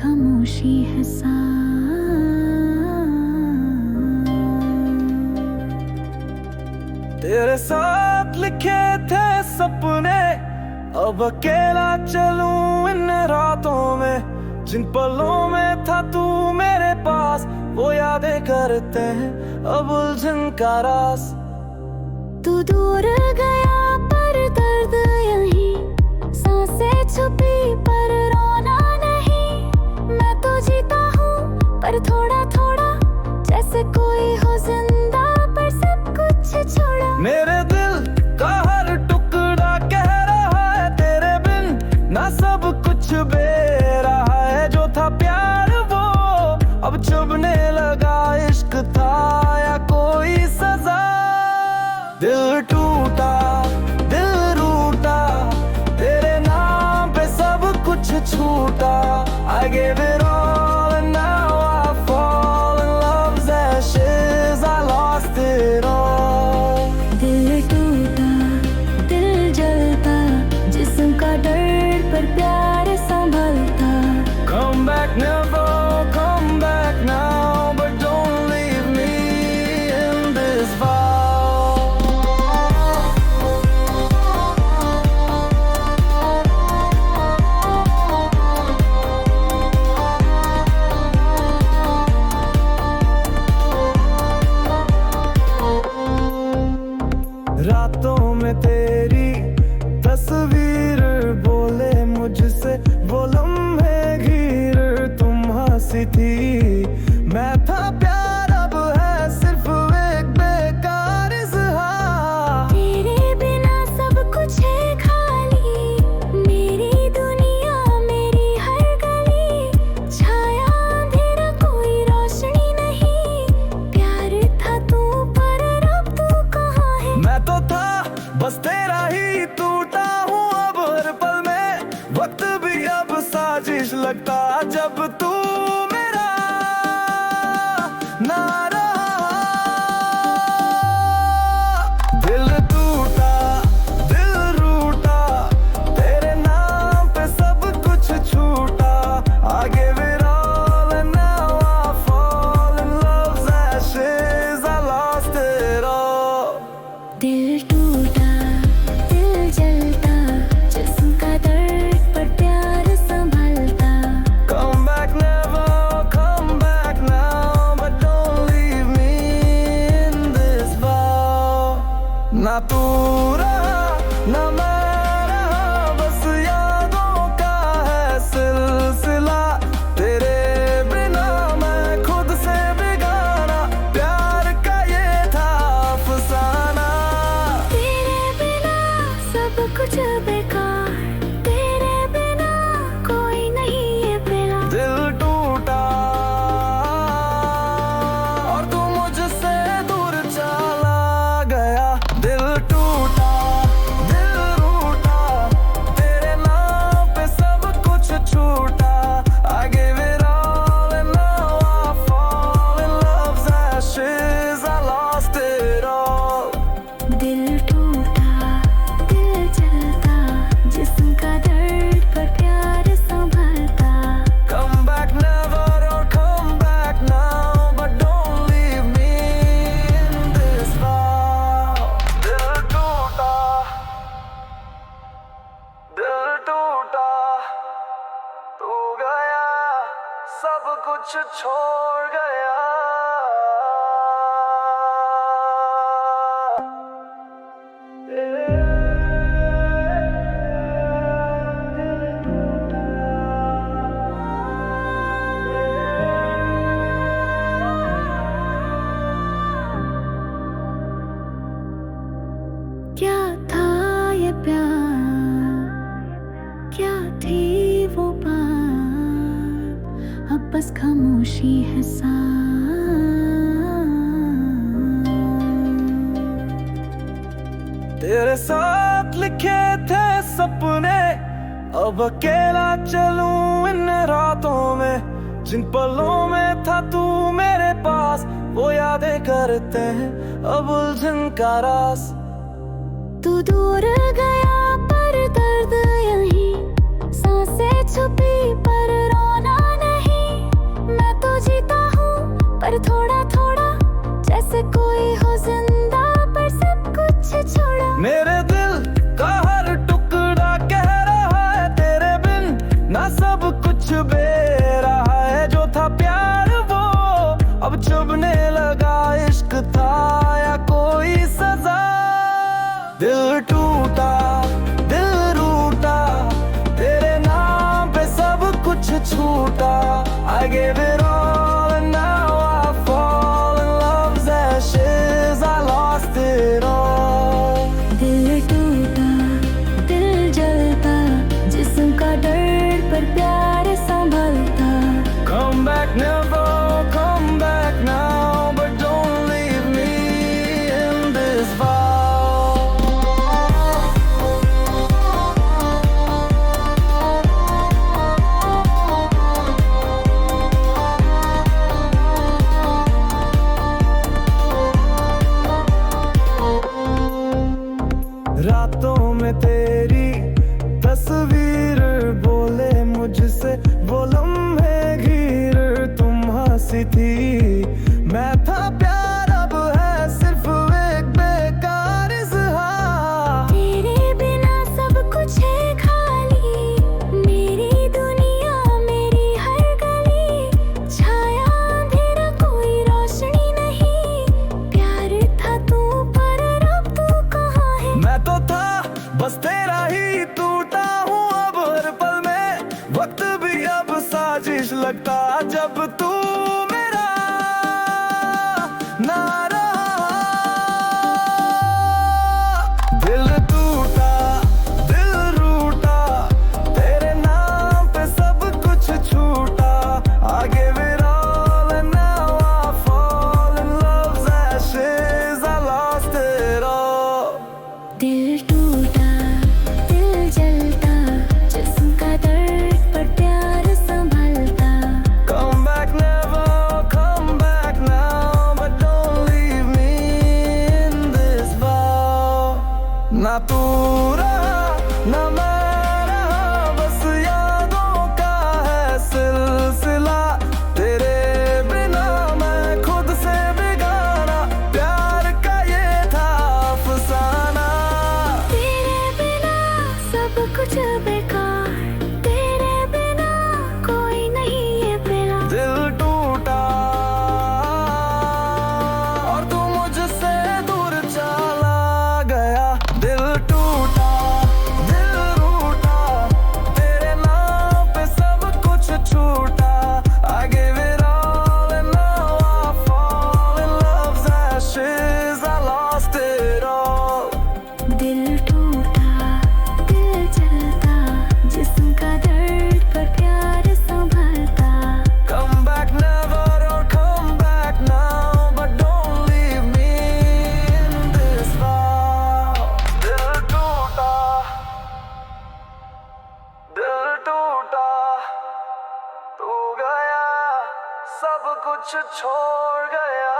खामोशी है तेरे साथ लिखे थे सपने, अब अकेला चलूं इन रातों में। जिन पलों में था तू मेरे पास, वो यादें करते हैं अब उलझन का रास। तू दूर गया पर दर्द यहीं, सांसें छुपी पर रोना नहीं। मैं तो जीता हूँ पर थोड़ा थोड़ा, जैसे कोई हो जिंदा पर सब कुछ छोड़ा। मेरे दिल का हर टुकड़ा कह रहा है तेरे बिन ना सब कुछ बे रहा है। जो था प्यार वो अब चुभने लगा, इश्क था या कोई सजा। दिल टूटा दिल रूठा, तेरे नाम पे सब कुछ छूटा। I gave it all and now I fall in love's ashes, I lost it all. दिल टूटा दिल जलता, जिस्म का दर्द पर प्यार संभलता। Come back never, come back now, but don't leave me in this vow. रातों में तेरी तस्वीर बोले मुझसे, वो लम्हे घीर तुम हंसी थी। मैं था प्यार अब है सिर्फ एक बेकार इज़हार। तेरे बिना सब कुछ है खाली, मेरी दुनिया मेरी हर गली। छाया अंधेरा कोई रोशनी नहीं, प्यार था तू पर अब तू कहाँ है। मैं तो था बस तेरा ही, टूटा हूँ अब हर पल में। वक्त भी अब साजिश लगता जब तू मेरा ना रहा। दिल टूटा दिल रूठा, तेरे नाम पे सब कुछ छूटा। I gave it all and now I fall in love's ashes, I lost it all. दिल टूटा दिल जलता, जिस्म का दर्द पर प्यार संभलता। Come back never, come back now, but don't leave me in this vow. ना तू रहा ना मैं रहा, बस यादों का है सिलसिला। तेरे बिना मैं खुद से बेगाना, प्यार का ये था अफसाना। तेरे बिना सब कुछ बेकार, तेरे बिना कोई नहीं है मेरा। दिल टूटा और तू मुझसे दूर चला गया। दिल टूटा दिल रूठा, तेरे नाम पे सब कुछ छूटा। I gave it all and now I fall in love's ashes, I lost it all. दिल टूटा दिल जलता, जिस्म का दर्द पर प्यार संभलता। Come back never or come back now, but don't leave me in this vow. दिल टूटा तू गया, सब कुछ छोड़ गया। क्या था ये प्यार, क्या थी वो बात, अब बस खामोशी है तेरे साथ लिखे थे सपने, अब अकेला चलूं इन रातों में। जिन पलों में था तू मेरे पास, वो यादें करते हैं अब उलझन का रास। तू दूर गया पर दर्द यहीं, सांसें छुपी पर रोना नहीं। पर थोड़ा थोड़ा जैसे कोई हो जिंदा पर सब कुछ छोड़ा। मेरे दिल का हर टुकड़ा कह रहा है तेरे बिन ना सब कुछ बे रहा है। जो था प्यार वो अब चुभने लगा, इश्क था या कोई सजा। दिल टूटा दिल रूठा तेरे नाम पे सब कुछ छूटा। I gave it all and now I fall in love's ashes. I lost it all. दिल टूटा दिल जलता जिस्म का दर्द पर प्यार संभलता। Come back never, come back now, but don't leave me in this vow. रातों में तेरी तस्वीर बोले मुझसे, वो लम्हे घीर तुम हंसी थी। मैं था प्यार अब है सिर्फ एक बेकार इज़हार। तेरे बिना सब कुछ है खाली, मेरी दुनिया मेरी हर गली। छाया अंधेरा कोई रोशनी नहीं, प्यार था तू पर अब तू कहाँ है। मैं तो था बस तेरा ही टूटा हूँ अब हर पल में, वक्त भी अब साजिश लगता जब तू मेरा ना रहा। दिल टूटा दिल रूठा तेरे नाम पे सब कुछ छूटा। I gave it all and now I fall in love's ashes. I lost it all. दिल टूटा दिल जलता जिस्म का दर्द पर प्यार संभलता। Come back never, come back now, but don't leave me in this vow. ना तू रहा ना मैं रहा, बस यादों का है सिलसिला। तेरे बिना मैं खुद से बेगाना, प्यार का ये था अफसाना। तेरे बिना सब कुछ बेकार, तेरे बिना कोई नहीं है मेरा। दिल टूटा और तू मुझसे दूर चला गया। दिल टूटा दिल रूठा तेरे नाम पे सब कुछ छूटा। I gave it all and now I fall in love's ashes. I lost it all. दिल टूटा दिल जलता जिस्म का दर्द पर प्यार संभलता। Come back never or come back now, but don't leave me in this vow. दिल टूटा तू गया सब कुछ छोड़ गया।